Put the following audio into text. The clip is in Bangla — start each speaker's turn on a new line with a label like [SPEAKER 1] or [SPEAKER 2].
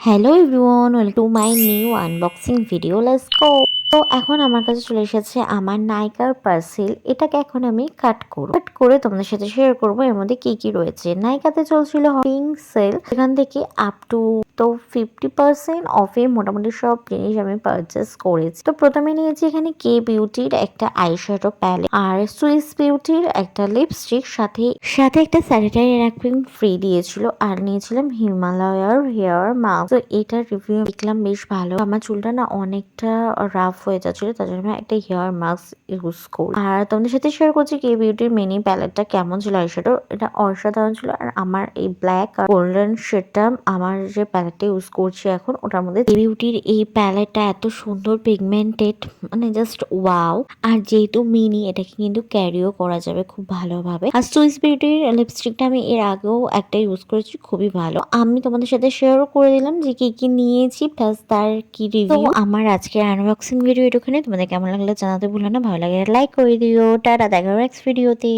[SPEAKER 1] Hello everyone, welcome to my new unboxing video. Let's go. তো এখন আমার কাছে চলে এসেছে আমার নাইকার পার্সেল। এটাকে এখন আমি কাট করে তোমাদের সাথে শেয়ার করবো এর মধ্যে কি কি রয়েছে। নাইকাতে চলছিল পিঙ্ক সেল, এখান থেকে আপ টু 50% অফে মোটামুটি সব জিনিস আমি পারচেস করেছি। তো প্রথমে নিয়েছি এখানে কে বিউটির একটা আইশ্যাডো প্যালেট আর সুইস বিউটির একটা লিপস্টিক, সাথে সাথে একটা স্যানিটারি ন্যাপকিন ফ্রি দিয়েছিল। আর নিয়েছিলাম হিমালয়ার হেয়ার মাস্ক। তো এটার রিভিউ দেখলাম বেশ ভালো। আমার চুলটা না অনেকটা রাফ হয়ে যাচ্ছিল, তার জন্য আমি একটা হেয়ার মাস্ক ইউজ করি। আর তোমাদের সাথে শেয়ার করছি কে বিউটির মিনি প্যালেটটা কেমন ছিল। আইশ্যাডো এটা অসাধারণ ছিল। আর আমার এই ব্ল্যাক আর গোল্ডেন শেডটা আমার যে প্যালেটটা ইউজ করছি এখন, ওটার মধ্যে কে বিউটির এই প্যালেটটা এত সুন্দর পিগমেন্টেড, মানে জাস্ট ওয়াও। আর যেহেতু মিনি, এটাকে কিন্তু ক্যারিও করা যাবে খুব ভালোভাবে। আর সুইস বিউটির লিপস্টিকটা আমি এর আগেও একটা ইউজ করেছি, খুবই ভালো। আমি তোমাদের সাথে শেয়ারও করে দিলাম যে কি কি নিয়েছি প্লাস তার কি রিভিউ। আমার আজকের আনবক্সিং ভিডিও এটুখানে। তোমাদের কেমন লাগলো জানাতে ভুলো না, ভালো লাগে লাইক করে দিও। টাটা, দেখা নেক্সট ভিডিওতে।